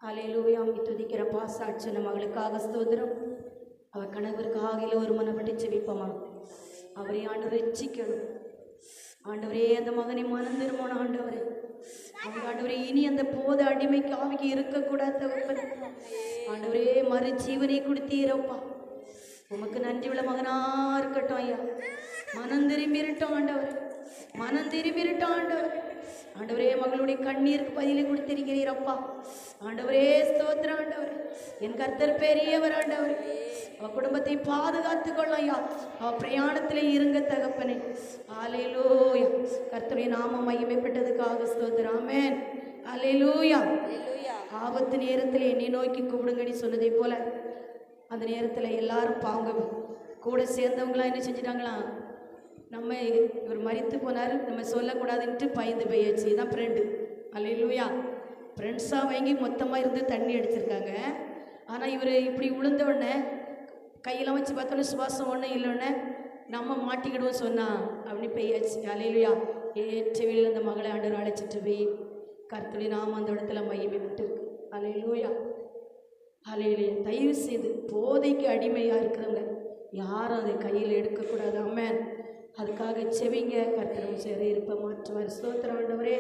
அல்லேலூயா. துதிக்கிறப்பா. சாட்சின மகளுக்காக ஸ்தோத்திரம். அவர் கணவருக்காக ஒரு மனப்பட்டு செவிப்போமா. அவரை ஆண்டவரை ரட்சிக்கணும். ஆண்டவரே, அந்த மகனை மனம் திரும்பணும். ஆண்டவரே, அவங்க ஆண்டவரே இனி அந்த போத அடிமைக்கு ஆவிக்கு இருக்கக்கூடாது. ஆண்டவரே, மறு ஜீவனை கொடுத்தீரப்பா. உமக்கு நன்றி உள்ள மகனா இருக்கட்டும் ஐயா. மனம் திரும்பிருட்டோம் ஆண்டவர், மனம் திரும்பிருட்டோம் ஆண்டவர். ஆண்டவரே, மகளுடைய கண்ணீருக்கு பதிலை கொடுத்திருக்கிறீரப்பா. ஆண்டவரே ஸ்தோத்திரம். ஆண்டவர், என் கர்த்தர் பெரியவர். ஆண்டவர், அவ குடும்பத்தை பாதுகாத்துக் கொள்ளும் ஐயா. அவ பிரயாணத்திலே இருங்க தகப்பனே. அல்லேலூயா. கர்த்தருடைய நாமம் மகிமைப்பட்டதுக்காக ஸ்தோத்திரம். ஆமென். அல்லேலூயா. ஆபத்து நேரத்தில் என்னை நோக்கி கூப்பிடுங்கடி சொன்னதை போல அந்த நேரத்தில் எல்லாரும் பாவங்க கூட சேர்ந்தவங்களாம் என்ன செஞ்சிட்டாங்களாம், நம்ம இவர் மரித்து போனார் நம்ம சொல்லக்கூடாதுன்ட்டு பயந்து போயாச்சு. தான் ஃப்ரெண்டு. அல்லேலூயா. ஃப்ரெண்ட்ஸாக வாங்கி மொத்தமாக இருந்து தண்ணி அடிச்சிருக்காங்க. ஆனால் இவர் இப்படி விழுந்த உடனே கையெல்லாம் வச்சு பார்த்தோன்னே சுவாசம் ஒன்றும் இல்லைன்னே நம்ம மாட்டிக்கிடுவோம் சொன்னா அப்படி பெய்யாச்சு. அல்லேலூயா. ஏற்றவில் அந்த மகளை ஆண்டவர் அழைச்சிட்டு போய் கர்த்தருடைய நாமம் அந்த இடத்துல மகிமை விட்டு இருக்கு. அல்லேலூயா. அல்லேலூயா. தயவு செய்து போதைக்கு அடிமையாக இருக்கிறவங்க யாரும் அதை கையில் எடுக்கக்கூடாது. ஆமென். அதுக்காக செவிங்க. கர்த்தரும் சரி இருப்ப மாற்றுவார். ஸ்தோத்திரம் ஆண்டவரே.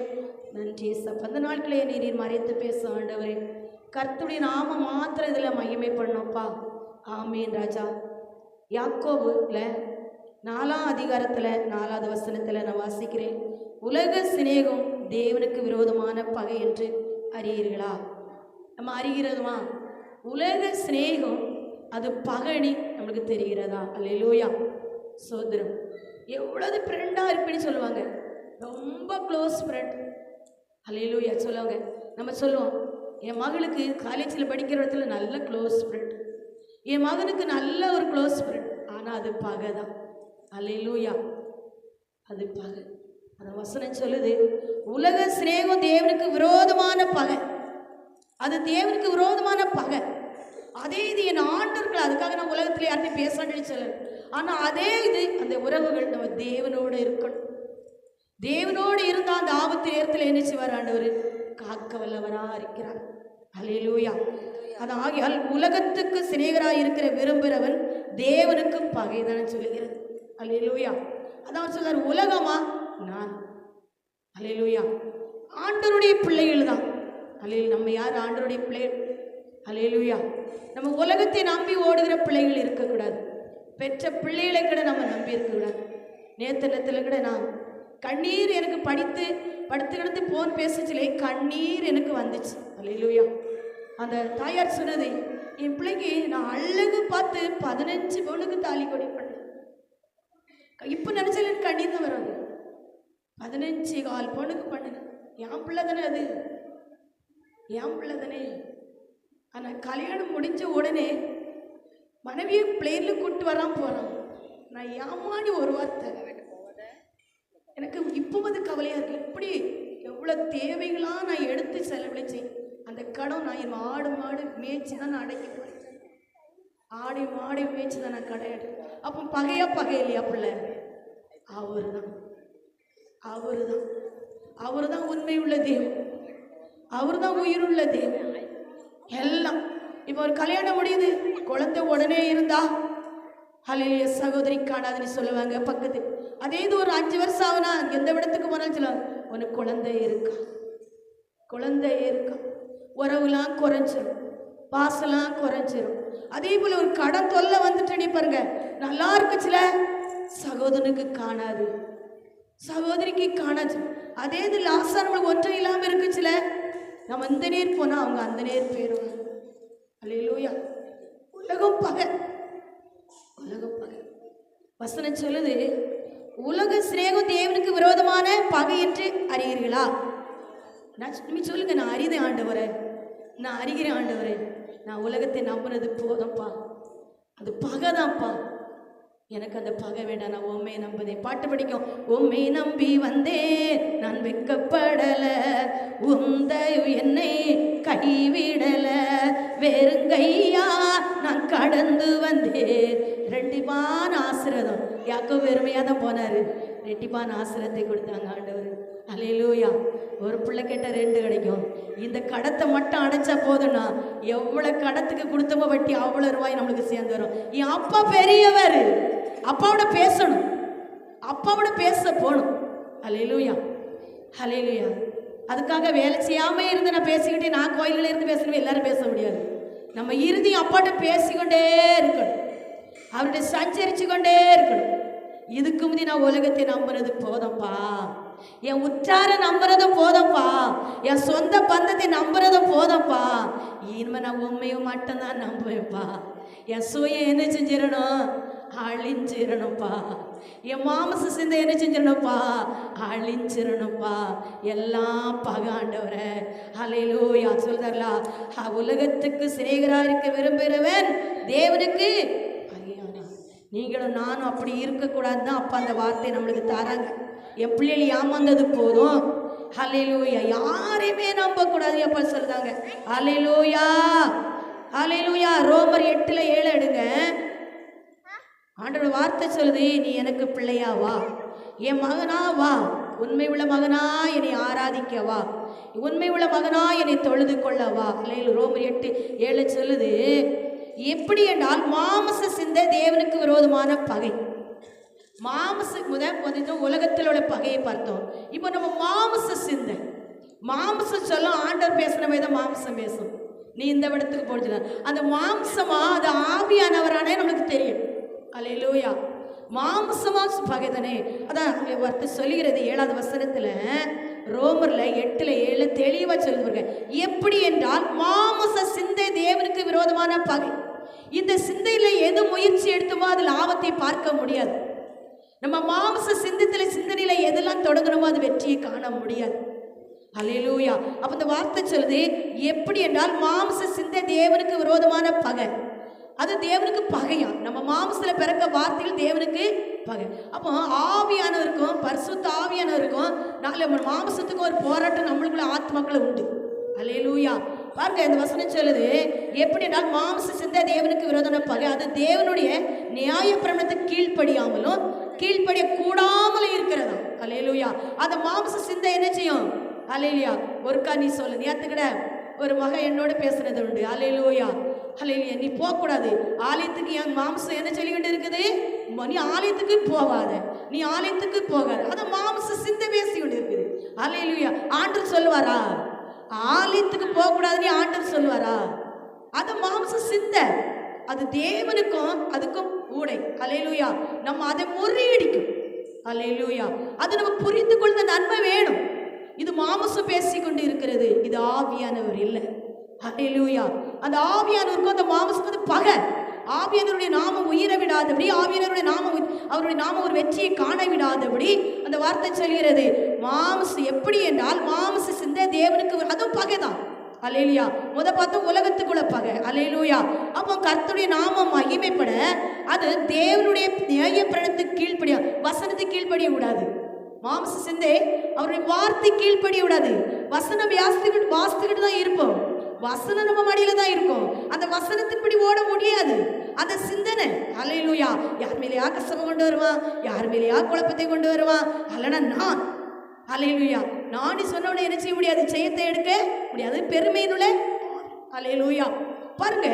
நன்றி சார். அந்த நாட்களே நீர் மறைத்து பேச ஆண்டவரே. கர்த்தருடைய நாம மாத்திரம் இதில் மகிமை பண்ணோப்பா. ஆமீன் ராஜா. யாக்கோபுல 4ஆம் அதிகாரத்தில் 4வது வசனத்தில் நான் வாசிக்கிறேன். உலக சிநேகம் தேவனுக்கு விரோதமான பகை என்று அறியீர்களா? நம்ம அறிகிறதுமா? உலக சிநேகம் அது பகனி நம்மளுக்கு தெரிகிறதா? அல்லேலூயா. சோதரம். எவ்வளவு ஃப்ரெண்டாக இருப்பேன்னு சொல்லுவாங்க, ரொம்ப க்ளோஸ் ஃப்ரெண்ட். அல்லேலூயா சொல்லுவாங்க. நம்ம சொல்லுவோம், என் மகளுக்கு காலேஜில் படிக்கிற இடத்துல நல்ல க்ளோஸ் ஃப்ரெண்ட், என் மகனுக்கு நல்ல ஒரு க்ளோஸ் ஃப்ரெண்ட். ஆனால் அது பகை தான். அல்லேலூயா. அது பகை. அந்த வசனம் சொல்லுது, உலக சிநேகம் தேவனுக்கு விரோதமான பகை. அது தேவனுக்கு விரோதமான பகை. அதே இது என் ஆண்டவர்கள். அதுக்காக நான் உலகத்தில் யார்ட்டையும் பேசணும்னு சொல்லல. ஆனால் அதே இது அந்த உறவுகள் நம்ம தேவனோடு இருக்கணும். தேவனோடு இருந்தால் அந்த ஆபத்து நேரத்தில் என்ன செய்வார் ஆண்டவர்? காக்க வல்லவராக இருக்கிறார். அல்லேலூயா. அது ஆகியால் உலகத்துக்கு சிநேகராக இருக்கிற விரும்புகிறவன் தேவனுக்கு பகைதான் சொல்லுகிறது. அல்லேலூயா. அதான் சொல்றார், உலகமா நான். அல்லேலூயா. ஆண்டவருடைய பிள்ளைகள் தான். அல்லேலூயா. நம்ம யார்? ஆண்டவருடைய பிள்ளைகள். அல்லேலூயா. நம்ம உலகத்தை நம்பி ஓடுகிற பிள்ளைகள் இருக்கக்கூடாது. பெற்ற பிள்ளைகளை கூட நம்ம நம்பி இருக்கக்கூடாது. நேரத்தில் கூட நான் கண்ணீர் எனக்கு படுத்து கிடந்து போன் பேசிச்சிலே கண்ணீர் எனக்கு வந்துச்சு. அல்லேலூயா. அந்த தாயார் சொன்னது, என் பிள்ளைக்கு நான் அழகு பார்த்து 15 பவுனுக்கு தாலி கொடி பண்ணேன். இப்போ நினச்சாலும் எனக்கு கண்ணீர் தான் வராது. 15.25 பவுனுக்கு பண்ணேன். என் பிள்ளை தானே அது, என் பிள்ளை தானே. ஆனால் கல்யாணம் முடிஞ்ச உடனே மனைவியை பிளேனில் கூட்டு வராமல் போகிறான். நான் ஏமாடி ஒரு வார்த்தை. எனக்கு இப்போ அது கவலையாக இருக்குது. இப்படி எவ்வளோ தேவைகளாக நான் எடுத்து செலவழிச்சேன். அந்த கடன் நான் என் மாடு மேய்ச்சி தான் நான் அடைக்க போகிறேன். மாடு மேய்ச்சி தான் நான் கிடையாது. அப்போ பகை இல்லையா பிள்ளை? அவரு தான் உண்மை உள்ள தெய்வம். அவர் தான் உயிருள்ள தெய்வம். எல்லாம் இப்போ ஒரு கல்யாணம் முடியுது, குழந்தை உடனே இருந்தா அல்லேலூயா சகோதரி காணாதுன்னு சொல்லுவாங்க பக்கத்து. அதே இது ஒரு 5 வருஷம் ஆகுனா எந்த இடத்துக்கு போனாலும் சொல்லுவாங்க, உனக்கு குழந்தை இருக்கா. உறவுலாம் குறைஞ்சிரும், பாசலாம் குறைஞ்சிரும். அதே போல ஒரு கடன் தொல்லை வந்துட்டு பாருங்க, நல்லா இருக்குச்சுல, சகோதரனுக்கு காணாது, சகோதரிக்கு காணாச்சு. அதே இது லாஸ்டா நம்மளுக்கு ஒன்றும் இல்லாமல் இருக்குச்சுல, நம்ம இந்த நேர் போனால் அவங்க அந்த நேர் போயிடுவாங்க. அல்லேலூயா. உலகம் பகை. வசனம் சொல்லுது, உலக சிநேகம் தேவனுக்கு விரோதமான பகை என்று அறியீர்களா? நீ சொல்லுங்க, நான் அறிதேன் ஆண்டவரே, நான் அறிகிறேன் ஆண்டவரே. நான் உலகத்தை நம்பினது போதும்ப்பா, அது பகைதான்ப்பா. எனக்கு அந்த பகை வேண்டாம். நான் உண்மையை நம்புதேன். பாட்டு படிக்கும், உண்மை நம்பி வந்தேன் நான் வெட்கப்படல, உந்த என்னை கைவிடல, வெறுங்கையா நான் கடந்து வந்தேன். ரெட்டிப்பான ஆசீர்வாதம். யாக்கோபு வெறுமையாக தான் போனார், ரெட்டிப்பான ஆசீர்வாதத்தை கொடுத்தாங்க ஆண்டவர். அல்லேலூயா. ஒரு பிள்ளை கேட்ட 2 கிடைக்கும். இந்த கடத்தை மட்டும் அடைச்சா போதும்னா எவ்வளோ கடத்துக்கு கொடுத்தமோ வட்டி அவ்வளோ ரூபாய் நம்மளுக்கு சேர்ந்து வரும். என் அப்பா பெரியவர், அப்பாவோட பேசணும், அப்பாவோட பேச போகணும். அல்லேலூயா, அல்லேலூயா. அதுக்காக வேலை செய்யாமல் இருந்து நான் பேசிக்கிட்டே நான் கோயில்கள் இருந்து பேசணும் எல்லாரும் பேச முடியாது. நம்ம இறுதி அப்பாட்ட பேசிக்கொண்டே இருக்கணும், அவருடைய சஞ்சரிச்சு கொண்டே இருக்கணும். இதுக்கு முந்தி நான் உலகத்தை நம்புறது போதப்பா, என் உற்றார நம்புறதும் போதப்பா, என் சொந்த பந்தத்தை நம்புறதும் போதப்பா, இனிமே நான் உண்மையும் மட்டும்தான் நம்புவேன்ப்பா. என் சுயம் என்ன செஞ்சிடணும், அழிஞ்சிடணும்ப்பா. என் மாமச சிந்தை என்ன செஞ்சிடணும்ப்பா, அழிஞ்சிடணும்ப்பா. எல்லாம் பகாண்டவரை அல்லேலூயா சொல்றாங்களா, உலகத்துக்கு சிநேகரா இருக்க விரும்புகிறவன் தேவனுக்கு பகையானா. நீங்களும் நானும் அப்படி இருக்கக்கூடாதுன்னு தான் அப்பா அந்த வார்த்தை நம்மளுக்கு தராங்க. என் பிள்ளைகள் ஏமாந்தது போதும், அல்லேலூயா, யாரையுமே நம்பக்கூடாது அப்பா சொல்றாங்க. அல்லேலூயா, அல்லேலூயா. ரோமர் 8:7 எடுங்க. ஆண்டோட வார்த்தை சொல்லுது, நீ எனக்கு பிள்ளையா வா, என் மகனா வா, உண்மை உள்ள மகனா என்னை ஆராதிக்க வா, உண்மை உள்ள மகனா என்னை தொழுது கொள்ள வா. ரோமர் 8:7 சொல்லுது. எப்படி என்றால் மாமச சிந்தை தேவனுக்கு விரோதமான பகை. மாமச முதல் உலகத்தில் உள்ள பகையை பார்த்தோம். இப்போ நம்ம மாமச சிந்தை, மாம்சம் சொல்லும். ஆண்டவர் பேசின தான் மாம்சம் பேசும். நீ இந்த இடத்துக்கு போடுற அந்த மாம்சமா அது ஆவியானவரானே நம்மளுக்கு தெரியும். அல்லேலூயா. மாம்சமா பகைதானே. அதான் வார்த்தை சொல்லுகிறது 7வது வசனத்துல, ரோமர்ல 8:7 தெளிவா சொல்லுவாங்க. எப்படி என்றால் மாம்ச சிந்தை தேவனுக்கு விரோதமான பகை. இந்த சிந்தையில எது முயற்சி எடுத்தோமோ அது லாபத்தை பார்க்க முடியாது. நம்ம மாம்ச சிந்தனையில எதெல்லாம் தொடங்கணுமோ அது வெற்றியை காண முடியாது. அல்லேலூயா. அப்ப இந்த வார்த்தை சொல்லுது, எப்படி என்றால் மாம்ச சிந்தை தேவனுக்கு விரோதமான பகை. அது தேவனுக்கு பகையா. நம்ம மாம்சத்துல பிறக்க வார்த்தைகள் தேவனுக்கு பகை. அப்போ ஆவியானவருக்கும் பரிசுத்த ஆவியானவருக்கும் நாளை மாம்சத்துக்கும் ஒரு போராட்டம் நம்மளுக்குள்ள ஆத்மாக்கள் உண்டு. அல்லேலூயா. பாருங்க, இந்த வசனம் சொல்லுது, எப்படி என்றால் மாம்ச சிந்தை தேவனுக்கு விரோதமான பகை. அது தேவனுடைய நியாய பிரமாணத்துக்கு கீழ்ப்படியாமலும் கீழ்ப்படிய கூடாமலும் இருக்கிறதா. அல்லேலூயா. அந்த மாம்ச சிந்தை என்ன செய்யும்? அல்லேலூயா. ஒருக்கா நீ சொல்லு, நேத்துக்கிட ஒரு மகன் என்னோட பேசுறது உண்டு. அல்லேலூயா, அல்லேலூயா. நீ போகக்கூடாது ஆலயத்துக்கு. என் மாம்சம் என்ன சொல்லிக்கிட்டு இருக்குது, நீ ஆலயத்துக்கு போகாத, நீ ஆலயத்துக்கு போகாத. அது மாம்ச சிந்தை பேசிக்கிட்டு இருக்குது. அல்லேலூயா. ஆண்டவர் சொல்லுவாரா ஆலயத்துக்கு போகக்கூடாது? நீ ஆண்டவர் சொல்லுவாரா? அது மாம்ச சிந்தை. அது தேவனுக்கும் அதுக்கும் ஊடை. அல்லேலூயா. நம்ம அதை முறியடிக்கும். அல்லேலூயா. அது நம்ம புரிந்து கொள்ள நன்மை வேணும். இது மாம்சம் பேசிக்கொண்டு இருக்கிறது, இது ஆவியானவர் இல்லை. அல்லேலூயா. அந்த ஆவியானவருக்கும் அந்த மாம்சம் பகை. ஆவியானவருடைய நாமம் உயிர விடாதபடி, ஆவியானவருடைய நாமம் அவருடைய நாமம் ஒரு வெற்றியை காண விடாதபடி அந்த வார்த்தை சொல்கிறது. மாம்சம் எப்படி என்றால் மாம்ச சிந்தை தேவனுக்கு அதுவும் பகைதான். அல்லேலூயா. பார்த்தோம் உலகத்துக்குள்ள பகை. அல்லேலூயா. அப்போ கர்த்தருடைய நாமம் மகிமைப்பட அது தேவனுடைய நியாய பிரமாணத்துக்கு கீழ்ப்படியா, வசனத்துக்கு கீழ்ப்படிய கூடாது. மாம்ச சிந்தை அவருடைய வார்த்தை கீழ்ப்படிய விடாது. வசனம் வாசித்துக்கிட்டு தான் இருப்போம். வசனம் நம்ம மடியில தான் இருக்கும். அந்த வசனத்தின்படி ஓட முடியாது. அந்த சிந்தனை. அல்லேலூயா. யார் மேலே ஆக்கசம் கொண்டு வருவான், யார் மேலே குழப்பத்தை கொண்டு வருவான். அல்லனா நான். அல்லேலூயா. நானே சொன்னோட என்ன செய்ய முடியாது, செய்யத்தை எடுக்க முடியாது. பெருமையினுள்ள. அல்லேலூயா. பாருங்க,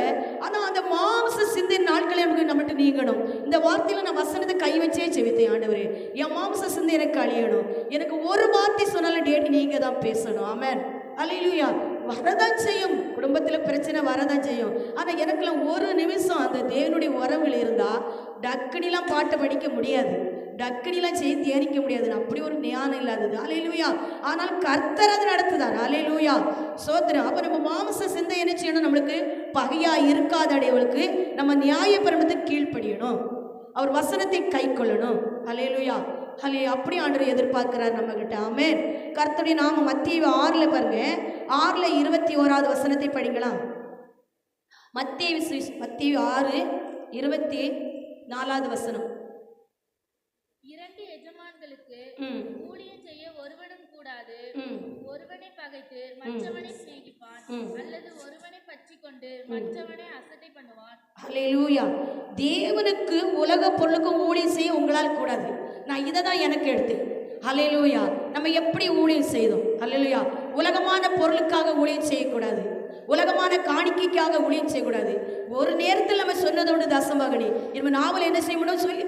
ஆனா அந்த மாம்ச சிந்தை நாட்களை நமக்கு நம்மகிட்ட நீங்கணும். இந்த வார்த்தையில நான் வசனத்தை கை வச்சே செவித்தேன். ஆண்டவரே, என் மாம்ச சிந்தை எனக்கு அழியணும். எனக்கு ஒரு வார்த்தை சொன்னாலும் டேடி நீங்க தான் பேசணும். ஆமென். அல்லேலூயா. வரதான் செய்யும், குடும்பத்தில் பிரச்சனை வரதான் செய்யும். ஆனால் எனக்குலாம் ஒரு நிமிஷம் அந்த தேவனுடைய உறவுகள் இருந்தால் டக்குனிலாம் பாட்டை படிக்க முடியாது, டக்குனிலாம் செய்தி தியானிக்க முடியாது. அப்படி ஒரு ஞானம் இல்லாதது. அல்லேலூயா. ஆனால் கர்த்தர் அதை நடத்துதார். அல்லேலூயா. சோத்திரம். அப்போ நம்ம மாம்ச சிந்தை என்ன செய்யணும், நம்மளுக்கு பகையா இருக்காத அடையவளுக்கு நம்ம நியாய பிரமாணத்துக்கு கீழ்ப்படியணும், அவர் வசனத்தை கை கொள்ளணும். அல்லேலூயா. அப்படி ஆண்டவர் எதிர்பார்க்கிறார் நம்ம கிட்ட. ஆமென். கர்த்தருடைய நாமம் மத்தேயு 6 பாருங்க, 6:21 வசனத்தை படிக்கலாம். மத்தேயு 6:24 வசனம். 2 எஜமான்களுக்கு ஊழியம் செய்ய ஒருவனும் கூடாது. ஒருவனை பகைத்து மற்றவனை சிநேகிப்பான், அல்லது ஒருவனை பற்றி கொண்டு மற்றவனை அசட்டை பண்ணுவான். அல்லேலூயா. தேவனுக்கு உலக பொருளுக்கும் ஊழியம் செய்ய உங்களால் கூடாது. நான் இதை தான் எனக்கு எடுத்தேன். ஹல்லேலூயா. நம்ம எப்படி ஊழியம் செய்தோம்? ஹல்லேலூயா. உலகமான பொருளுக்காக ஊழியம் செய்யக்கூடாது, உலகமான காணிக்கைக்காக ஊழியம் செய்யக்கூடாது. ஒரு நேரத்தில் நம்ம சொன்னதோடு தசமகனி இனிமே நாவல் என்ன செய்ய முடியும் சொல்லி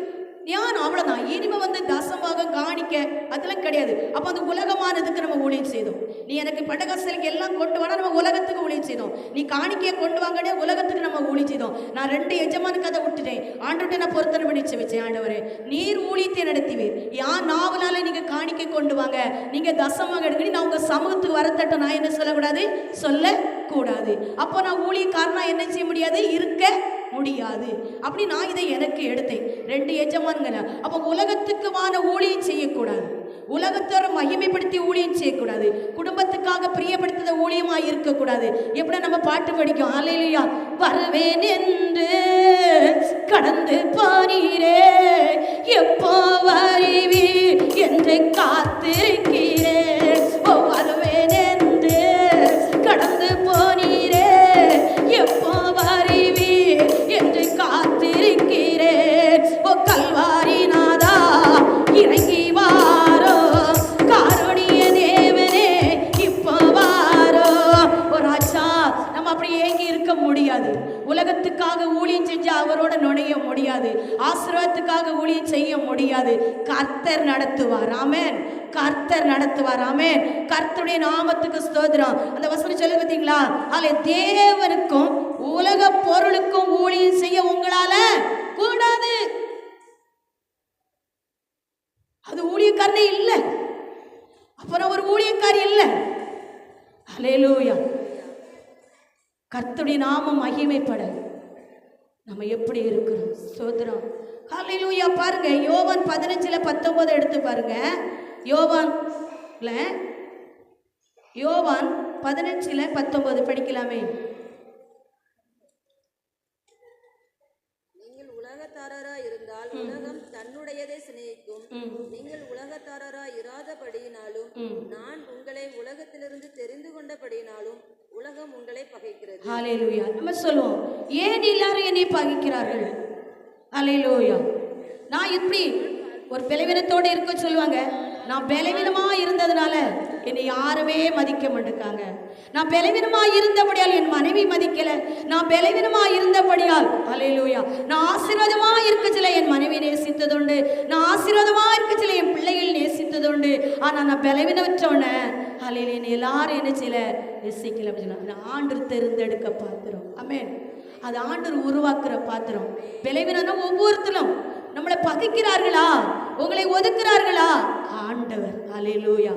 ஞான் அவ்வளோதான். இனிமே தசமாக காணிக்க அதெல்லாம் கிடையாது. அப்போ அந்த உலகமானதுக்கு நம்ம ஊழியம் செய்தோம். நீ எனக்கு படகாசலுக்கு எல்லாம் கொண்டு வானா நம்ம உலகத்துக்கு ஊழியம் செய்தோம். நீ காணிக்கையை கொண்டு வாங்கனே உலகத்துக்கு நம்ம ஊழியம் செய்தோம். நான் 2 எஜமானுக்கு அதை விட்டுட்டேன். ஆண்டவர்கிட்ட நான் பொருத்தனை பண்ணி வச்சேன், ஆண்டவரே நீர் ஊழியத்தை நடத்துவீர், யான் நாவலால நீங்கள் காணிக்கை கொண்டு வாங்க, நீங்கள் தசமாக எடுக்கணும், நான் உங்கள் சமூகத்துக்கு வரத்தட்டும் நான் என்ன சொல்லக்கூடாது, சொல்லக்கூடாது. அப்போ நான் ஊழியக்காரனா என்ன செய்ய முடியாது, இருக்க முடியாது. அப்படி நான் இதை எனக்கு எடுத்தேன். 2 எஜமான்கள். அப்போ உலகத்துக்குமான ஊழியம் செய்யக்கூடாது, உலகத்தோட மகிமைப்படுத்தி ஊழியம் செய்யக்கூடாது, குடும்பத்துக்காக பிரியப்படுத்த ஊழியமாக இருக்கக்கூடாது. எப்படி நம்ம பாட்டு படிக்கும், அல்லேலூயா. வருவேன் என்று கடந்து போனீரே, எப்போ வருவீர் என்று காத்திருக்கிறேன். ஓ வருவேன் என்று கடந்து போனீரே, எப்போ வருவீர் என்று காத்திருக்கிறேன். ஓ கல்வாரி நாதா இறங்கி வாரோ, காருணிய தேவனே இப்போ வாரோ. ஓ ராஜா, நம்ம அப்படி ஏங்கி இருக்க முடியாது. உலகத்துக்காக ஊழியம் செஞ்சு அவரோட நுழைய முடியாது, ஆசீர்வாதத்துக்காக ஊழியம் செய்ய முடியாது. கர்த்தர் நடத்துவார். ஆமென். கர்த்தர் நடத்துவார். ஆமென். கர்த்தருடைய நாமத்துக்கு ஸ்தோத்திரம். அந்த வசனம் சொல்லி பார்த்தீங்களா, அல்ல தேவனுக்கும் உலக பொருளுக்கும் ஊழியம் செய்ய உங்களால கூடாது. அது ஊழியக்காரனே இல்லை, அப்புறம் ஒரு ஊழியக்காரி இல்லை. அல்லேலூயா. கர்த்தருடைய நாமம் மகிமைப்பட நம்ம எப்படி இருக்கிறோம்? ஸ்தோத்திரம். அல்லேலூயா. பாருங்க, யோவான் 15:19 எடுத்து பாருங்க. யோவான் 15:19 படிக்கலாமே. நீங்கள் உலகத்தாரராய் இருந்தால் உலகம் தன்னுடையதை சிநேகிக்கும். நீங்கள் உலகத்தாரராய் இராதபடியினாலும் நான் உங்களை உலகத்திலிருந்து தெரிந்து கொண்டபடியினாலும் உலகம் உங்களை பகைக்கிறது. ஹல்லேலூயா. நம்ம சொல்லுவோம், ஏன் எல்லாரும் என்னை பகைக்கிறார்கள்? ஹல்லேலூயா. நான் இப்படி ஒரு பலவீனத்தோடு இருக்க சொல்லுவாங்க. நான் பலவீனமாக இருந்ததுனால என்னை யாருமே மதிக்க மாட்டேங்காங்க. நான் பலவீனமாக இருந்தபடியால் என் மனைவி மதிக்கலை. நான் பலவீனமாக இருந்தபடியால் அல்லேலூயா நான் ஆசீர்வாதமாக இருக்கச்சில என் மனைவி நேசித்ததுண்டு, நான் ஆசீர்வாதமாக இருக்கச்சில என் பிள்ளைகள் நேசித்ததுண்டு. ஆனால் நான் பலவீனற்றோன்னே அல்லேலூயா என்னை எல்லாரும் என்ன செய்யல நேசிக்கல அப்படின்னு சொன்னா, ஆண்டவர் தெரிந்தெடுக்க பாத்திரம். ஆமென். அது ஆண்டவர் உருவாக்குற பாத்திரம். பலவீனம்னா ஒவ்வொருத்தரும் நம்மளை பகைக்கிறார்களா, உங்களை ஒதுக்குறார்களா, ஆண்டவர் அல்லேலூயா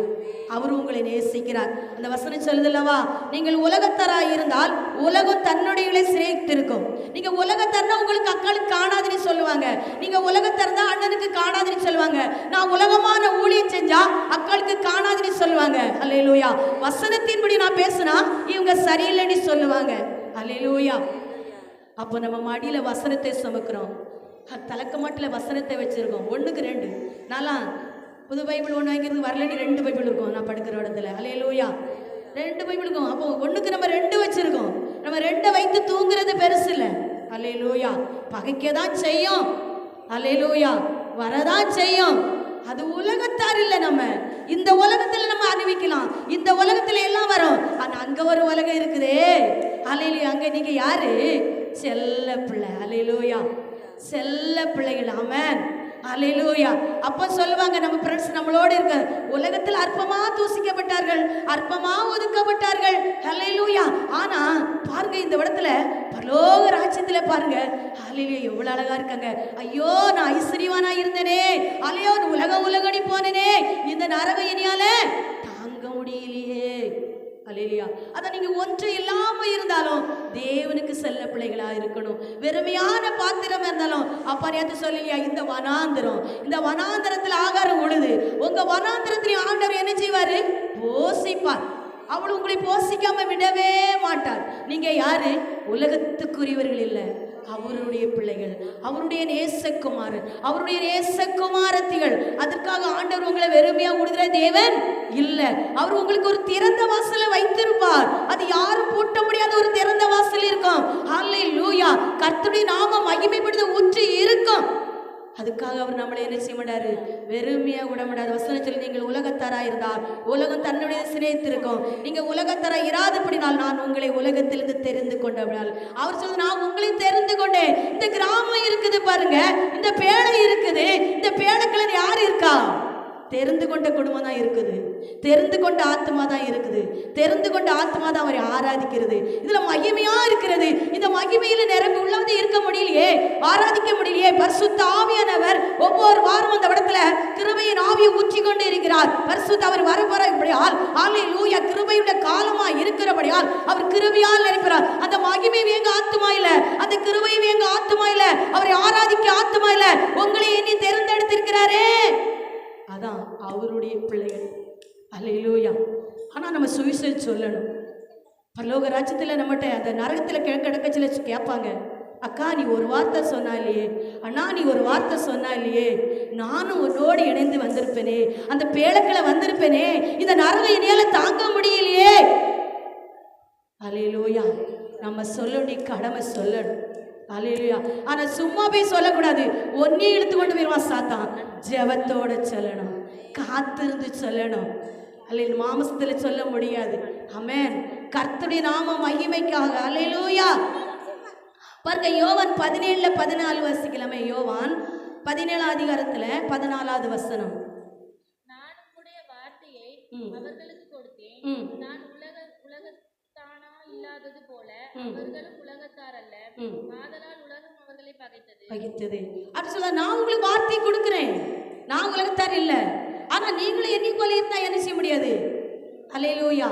அவர் உங்களை நேசிக்கிறார். அந்த வசனம் சொல்லுதல்லவா, நீங்கள் உலகத்தராய் இருந்தால் உலகம் தன்னுடைய சிநேகித்திருக்கும். நீங்க உலகத்தரனா உங்களுக்கு அக்காளுக்கு காணாதுன்னு சொல்லுவாங்க, நீங்க உலகத்தரனா அண்ணனுக்கு காணாதுன்னு சொல்லுவாங்க. நான் உலகமான ஊழியம் செஞ்சா அக்காளுக்கு காணாதுன்னு சொல்லுவாங்க. அல்லேலூயா. வசனத்தின்படி நான் பேசுனா இவங்க சரியில்லைன்னு சொல்லுவாங்க. அல்லேலூயா. அப்போ நம்ம மடியில வசனத்தை சுமக்கிறோம், தலைக்க மாட்டில் வசனத்தை வச்சிருக்கோம். 1க்கு 2. நான்லாம் புது பைபிள் 1 வாங்கிறது வரலன்னு 2 பைபிள் இருக்கும் நான் படுக்கிற இடத்துல. அல்லேலூயா. 2 பைபிள் இருக்கும். அப்போ 1க்கு நம்ம 2 வச்சிருக்கோம். நம்ம 2 வைத்து தூங்குறது பெருசு இல்லை. அல்லேலூயா. பகைக்க தான் செய்யும். அல்லேலூயா. வரதான் செய்யும். அது உலகத்தார் இல்லை. நம்ம இந்த உலகத்தில் நம்ம அனுபவிக்கலாம், இந்த உலகத்தில் எல்லாம் வரும். ஆனால் அங்கே ஒரு உலகம் இருக்குதே. அல்லேலூயா. அங்கே நீங்க யாரு? செல்ல பிள்ளை. அல்லேலூயா. செல்ல பிள்ளைகள். ஆமென். அல்லேலூயா. அப்போ சொல்லுவாங்க நம்ம ஃப்ரெண்ட்ஸ் நம்மளோட இருக்க, உலகத்தில் அற்பமா தூசிக்கப்பட்டார்கள், அற்பமா ஒதுக்கப்பட்டார்கள். அல்லேலூயா. ஆனா பாருங்க இந்த இடத்துல பரலோக ராஜ்யத்துல பாருங்க, அல்லேலூயா எவ்வளவு அழகா இருக்காங்க. ஐயோ நான் ஐஸ்வர்யவானா இருந்தேனே, அல்லையோ உலகடி போனேனே, இந்த நரகம் என்னால தாங்க முடியலையே. அல்லேலூயா. அதான் நீங்க ஒன்று இல்லாம இருந்தாலும் தேவனுக்கு செல்ல பிள்ளைகளா இருக்கணும். வெறுமையான பாத்திரம் இருந்தாலும் அப்பா நேத்து சொல்லியா, இந்த வனாந்திரம், இந்த வனாந்திரத்தில் ஆகாரம் உழுது, உங்க வனாந்திரத்தில் ஆண்டவர் என்ன செய்வாரு? போஷிப்பார். அவள் உங்களை போஷிக்காம விடவே மாட்டார். நீங்க யாரு? உலகத்துக்குரியவர்கள் இல்லை, அவருடைய பிள்ளைகள், அவருடைய நேசகுமாரன், அவருடைய நேசகுமாரத்திகள். அதற்காக ஆண்டவர் உங்களை வெறுமையா விடுகிற தேவன் இல்லை. அவர் உங்களுக்கு ஒரு திறந்த வாசலை வைத்திருப்பார். அது யாரும் பூட்ட முடியாத ஒரு திறந்த வாசல் இருக்கும். அல்லேலூயா. கர்த்தருடைய நாமம் மகிமைப்படுத்த ஊற்றி இருக்கும். அதுக்காக அவர் நம்மளை என்ன செய்ய மாட்டாரு, வெறுமையா விட மாட்டாரு. வசனம் சொல்லி, நீங்கள் உலகத்தாரா இருந்தால் உலகம் தன்னுடைய சிநேகித்திருக்கும், நீங்க உலகத்தாரா இராதபடினால் நான் உங்களை உலகத்திலிருந்து தெரிந்து கொண்டபடினால். அவர் சொல்ல, நான் உங்களை தெரிந்து கொண்டேன். இந்த கிராமம் இருக்குது பாருங்க, இந்த பேழை இருக்குது, இந்த பேழைக்குள்ள யார் இருக்கா? தெரிந்து கொண்ட குடும்பம் தான் இருக்குது, தெரிந்து கொண்ட ஆத்மா தான் இருக்குது, தெரிந்து கொண்ட ஆத்மா தான் அவரை ஆராதிக்கிறது. இதுல மகிமையா இருக்கிறது. இந்த மகிமையில நிரம்பி உள்ளவது இருக்க முடியலையே, ஆராதிக்க முடியலையே. பரிசுத்த ஆவியானவர் ஒவ்வொரு வாரம் அந்த இடத்துல கிருபையின் ஆவியை ஊற்றி கொண்டு இருக்கிறார். பரிசுத்த அவர் வரப்போறபடியால், ஹல்லேலூயா, கிருபையுடைய காலமா இருக்கிறபடியால் அவர் கிருபையால் நினைக்கிறார். அந்த மகிமை எங்க ஆத்மா இல்ல, அந்த கிருபை எங்க ஆத்மா இல்ல, அவரை ஆராதிக்க ஆத்மா இல்ல. உங்களை எண்ணி தேர்ந்தெடுத்திருக்கிறாரே, அதான் அவருடைய பிள்ளைகள். அல்லேலூயா. ஆனால் நம்ம சுவிசேஷம் சொல்லணும். பரலோக ராஜ்யத்தில் நம்மகிட்ட அந்த நரகத்தில் கிழக்கடக்கச்சில கேட்பாங்க, அக்கா நீ ஒரு வார்த்தை சொன்னா இல்லையே, அண்ணா நீ ஒரு வார்த்தை சொன்னா இல்லையே, நானும் உன்னோடு இணைந்து வந்திருப்பேனே, அந்த பேழைக்களை வந்திருப்பேனே, இந்த நரகம் என்னால தாங்க முடியலையே. அல்லேலூயா. நம்ம சொல்லணும், கடமை சொல்லணும். அல்லேலூயா. ஆனா சும்மா போய் சொல்லக்கூடாது. ஒன்னே இழுத்து கொண்டு போயிருவான் சாத்தான். ஜெபத்தோட சொல்லணும், காத்திருந்து சொல்லணும். அல்ல மாமசத்துல சொல்ல முடியாது. ஆமென். கர்த்தருடைய நாம மகிமைக்காக. அல்லேலூயா. பாருங்க, யோவான் 17:14 வாசிக்கலாமே. யோவான் 17 அதிகாரத்துல 14வது வசனம். நான் உம்முடைய வார்த்தையை அவர்களுக்கு கொடுத்தேன், நான் உலகத்தானா இல்லாதது போல அவர்களும் உலகத்தார் அல்ல, ஆதலால் உலகம் அவர்களை பகைத்தது. அது சொல்ல, நான் உங்களுக்கு வார்த்தை கொடுக்கிறேன், நான் உலகத்தார் இல்ல, ஆனா நீங்களும் என்னை போல இருந்தா என்ன செய்ய முடியாது. அல்லேலூயா.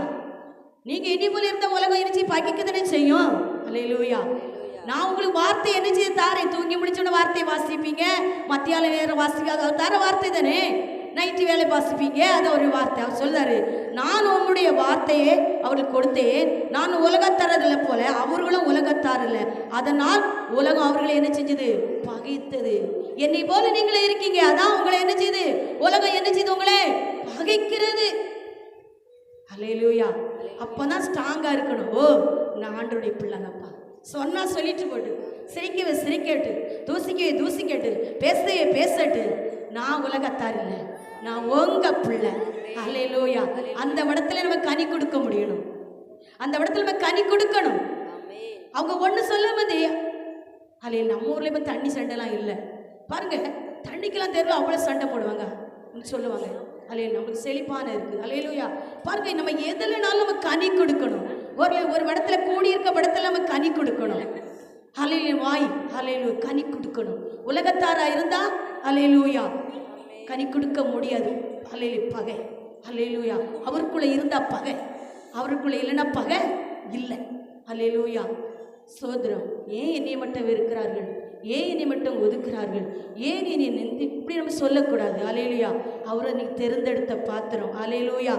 நீங்க என்னை போல இருந்த உலகம் என்ன செய்ய பகைக்கதானே செய்யும். அல்லேலூயா. நான் உங்களுக்கு வார்த்தை என்ன செய்ய தாரேன். தூங்கி முடிச்சோட வார்த்தையை வாசிப்பீங்க, மத்தியால நேரம் வாசிக்காத தர வார்த்தை தானே, நைட்டு வேலை வாசிப்பீங்க, அது ஒரு வார்த்தை. அவர் சொல்றாரு, நான் உங்களுடைய வார்த்தையை அவர்களுக்கு கொடுத்தேன், நான் உலகத்தாரதில்லை போல அவர்களும் உலகத்தார் இல்லை, அதனால் உலகம் அவர்களை என்ன செஞ்சது, பகைத்தது. என்னை போல நீங்களே இருக்கீங்க, அதான் உங்களை என்ன செய்யுது, உலகம் என்ன செய்யுது, உங்களே பகைக்கிறது. அல்லேலூயா. அப்பதான் ஸ்ட்ராங்கா இருக்கணும். ஓ, நான் ஆண்டவருடைய பிள்ளைங்கப்பா, சொன்னா சொல்லிட்டு போட்டு, சிரிக்கவே சிரிக்கட்டு, தூசிக்கவே தூசிக்கட்டு, பேசவே பேசட்டு, நான் உலகத்தார் இல்லை, நான் உங்க பிள்ளை. அல்லேலூயா. அந்த இடத்துல நம்ம கனி கொடுக்க முடியணும், அந்த இடத்துல நம்ம கனி கொடுக்கணும். அவங்க ஒண்ணு சொல்ல வந்து, அல்ல நம்ம ஊர்ல இப்ப தண்ணி சண்டைலாம் இல்லை பாருங்க, தண்ணிக்கெல்லாம் தெருவில் அவ்வளவு சண்டை போடுவாங்க சொல்லுவாங்க. அல்லே நமக்கு செழிப்பான இருக்கு. அல்லேலூயா. பாருங்க, நம்ம எதுலனாலும் நம்ம கனி கொடுக்கணும். ஒரு இடத்துல கூடியிருக்க இடத்துல நம்ம கனி கொடுக்கணும். அல்லேலூயா. வாய் அல்லேலூயா கனி கொடுக்கணும். உலகத்தாரா இருந்தா அல்லேலூயா கனி கொடுக்க முடியாது. அல்லேலூயா. பகை. அல்லேலூயா. அவருக்குள்ள இருந்தா பகை, அவருக்குள்ள இல்லைன்னா பகை இல்லை. அல்லேலூயா. சோதரம். ஏன் என்னை மட்டும் வெறுக்கிறார்கள், ஏன் என்னை மட்டும் ஒதுக்குறார்கள், ஏன் என்னை நின்று இப்படி நம்ம சொல்லக்கூடாது. அல்லேலூயா. அவரை நீ தேர்ந்தெடுத்த பாத்திரம். அல்லேலூயா.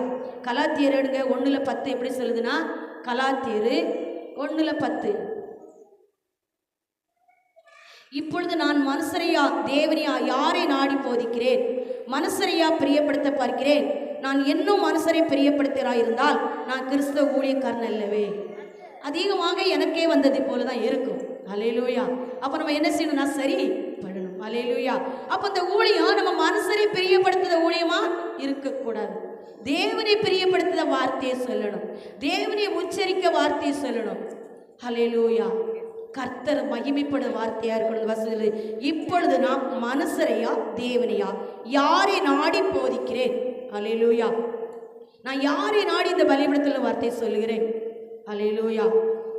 கலாத்தியர் எடுங்க, 1:10 எப்படி சொல்லுதுன்னா, கலாத்தியர் 1:10, இப்பொழுது நான் மனுஷரையா தேவனையா யாரை நாடி போதிக்கிறேன், மனுஷரையா பிரியப்படுத்த பார்க்கிறேன், நான் இன்னும் மனுஷரை பிரியப்படுத்துகிறாயிருந்தால் நான் கிறிஸ்தவ ஊழியக்காரன் அல்லவே. அதிகமாக எனக்கே வந்தது போலதான் இருக்கும். அல்லேலூயா. அப்ப நம்ம என்ன செய்யணும்னா சரி பண்ணணும். அல்லேலூயா. அப்ப இந்த ஊழியம் நம்ம மனுஷரை பிரியப்படுத்துத ஊழியமா இருக்கக்கூடாது. தேவனை பிரியப்படுத்துத வார்த்தையை சொல்லணும், தேவனை உச்சரிக்க வார்த்தையை சொல்லணும். அல்லேலூயா. கர்த்தர் மகிமைப்படும் வார்த்தையா இருக்கணும். வசதி, இப்பொழுது நான் மனுஷரையா தேவனையா யாரை நாடி போதிக்கிறேன். அல்லேலூயா. நான் யாரை நாடி இந்த பலிபீடத்துல வார்த்தையை சொல்லுகிறேன். அல்லேலூயா.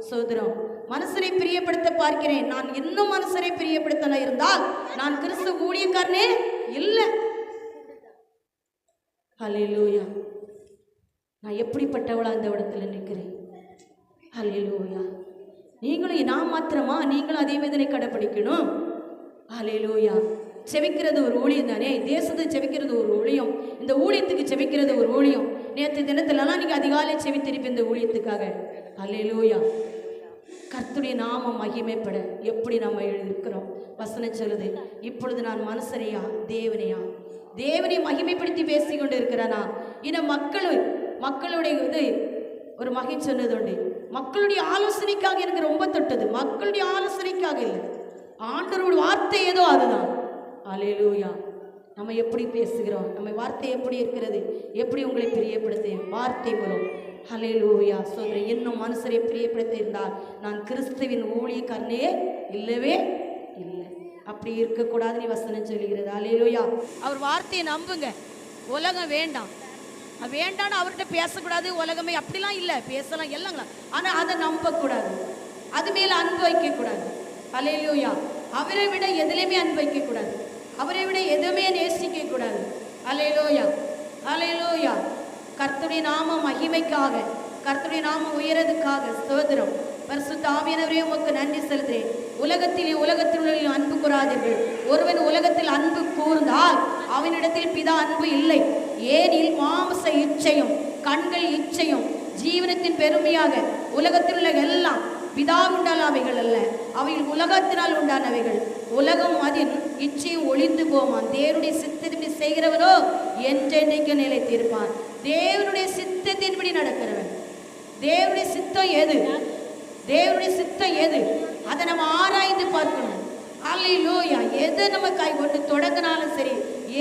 சோதரம், மனுஷரை பிரியப்படுத்த பார்க்கிறேன், நான் இன்னும் மனுஷரை பிரியப்படுத்த இருந்தால் நான் கிறிஸ்து ஊழியக்காரனே இல்லை. அல்லேலூயா. நான் எப்படிப்பட்டவளா இந்த இடத்துல நிற்கிறேன். அல்லேலூயா. நீங்களும் நான் மாத்திரமா, நீங்களும் அதே வேதனை கடைப்பிடிக்கணும். அல்லேலூயா. செவிக்கிறது ஒரு ஊழியம் தானே, தேசத்தை செவிக்கிறது ஒரு ஊழியம், இந்த ஊழியத்துக்கு செவிக்கிறது ஒரு ஊழியம். நேற்று தினத்திலலாம் நீங்கள் அதிகாலை செவித்திருப்பீங்க இந்த ஊழியத்துக்காக. அல்லேலூயா. கர்த்தருடைய நாமம் மகிமைப்பட எப்படி நம்ம இருக்கிறோம். வசனம் சொல்லுது, இப்பொழுது நான் மனுஷரையா தேவனையா, தேவனை மகிமைப்படுத்தி பேசிக்கொண்டு இருக்கிறானா. இன்னும் மக்களுடைய இது ஒரு மகன் சொன்னது உண்டு, மக்களுடைய ஆலோசனைக்காக எனக்கு ரொம்ப தொட்டது, மக்களுடைய ஆலோசனைக்காக இல்லை, ஆண்டவருடைய வார்த்தை ஏதோ அதுதான். அல்லேலூயா. நம்ம எப்படி பேசுகிறோம், நம்ம வார்த்தை எப்படி இருக்கிறது, எப்படி உங்களை பிரியப்படுத்த வார்த்தை வரும். அல்லேலூயா. சொல்கிறேன், இன்னும் மனுஷரை பிரியப்படுத்த இருந்தால் நான் கிறிஸ்துவின் ஊழியக்காரனே இல்லவே இல்லை. அப்படி இருக்கக்கூடாது நீ வசனம் சொல்லுகிறது. அல்லேலூயா. அவர் வார்த்தையை நம்புங்க. உலகம் வேண்டாம், வேண்டான்னு அவர்கிட்ட பேசக்கூடாது. உலகமே அப்படிலாம் இல்லை, பேசலாம் எல்லாங்களா, ஆனால் அதை நம்பக்கூடாது, அது மேலே அன்பு வைக்கக்கூடாது. அல்லேலூயா. அவரை விட எதுலையுமே அன்பு வைக்கக்கூடாது, அவரை விட எதுவுமே நேசிக்க கூடாது. அல்லேலூயா. அல்லேலூயா. கர்த்தருடைய நாம மகிமைக்காக, கர்த்தருடைய நாம உயரதுக்காக ஸ்தோத்திரம். பரிசுத்த ஆவியானவரே உமக்கு நன்றி செலுத்துகிறேன். உலகத்தில் உள்ள அன்பு கூறாதீர்கள். ஒருவன் உலகத்தில் அன்பு கூர்ந்தால் அவனிடத்தில் பிதா அன்பு இல்லை. ஏனில் மாம்ச இச்சையும் கண்கள் இச்சையும் ஜீவனத்தின் பெருமையாக உலகத்தில் உள்ள எல்லாம் பிதா உண்டானவைகள் அல்ல, அவைகள் உலகத்தினால் உண்டானவைகள். உலகம் அதில் இச்சையும் ஒளிந்து போவான். தேவனுடைய சித்தத்தின்படி செய்கிறவனோ என்றென்றைக்கு நிலைத்திருப்பான். தேவனுடைய சித்தத்தின்படி நடக்கிறவன். தேவனுடைய சித்தம் எது, தேவனுடைய சித்தம் எது, அதை நம்ம ஆராய்ந்து பார்க்கணும். அல்லேலூயா. எது நம்ம கை கொண்டு தொடங்கினாலும் சரி,